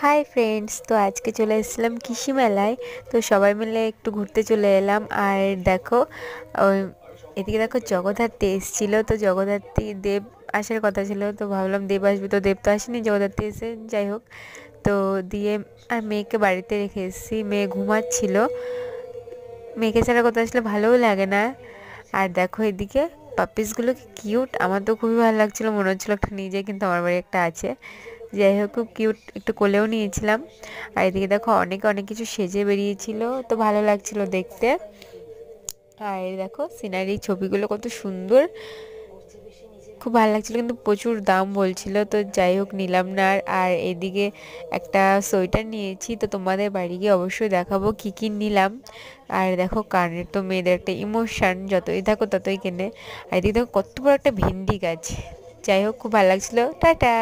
Hi friends, তো আজকে চলে এসেছিলাম কৃষি মেলায়। তো সবাই মিলে একটু ঘুরতে চলে এলাম। আর দেখো, ওই এদিকে দেখো জগদ্ধাত্রী এসেছিলো। তো জগদ্ধাত্রী দেব আসার কথা ছিল, তো ভাবলাম দেব আসবে, তো দেব তো আসেনি, জগদ্ধাত্রী এসে যাই হোক। তো দিয়ে আর মেয়েকে বাড়িতে রেখে এসেছি, মেয়ে ঘুমাচ্ছিল। মেয়েকে ছাড়া কোথাও আসলে ভালোও লাগে না। আর দেখো এদিকে পাপিসগুলো কি কিউট, আমার তো খুবই ভালো লাগছিলো, মনে হচ্ছিলো একটা নিয়ে যাই, কিন্তু আমার বাড়ি একটা আছে। যাই হোক, খুব কিউট, একটু কোলেও নিয়েছিলাম। আর এদিকে দেখো অনেকে অনেক কিছু সেজে বেরিয়েছিল, তো ভালো লাগছিল দেখতে। আর এই দেখো সিনারি ছবিগুলো কত সুন্দর, খুব ভালো লাগছিল, কিন্তু প্রচুর দাম বলছিল, তো যাই হোক নিলাম না। আর এদিকে একটা সোয়েটার নিয়েছি, তো তোমাদের বাড়ি গিয়ে অবশ্যই দেখাবো কি কি নিলাম। আর দেখো কানের তো মেয়েদের একটা ইমোশন, যতই থাকো ততই কেনে। আর এদিকে দেখো কত বড় একটা ভেন্ডি গাছ। যাই হোক খুব ভালো লাগছিল। টাটা।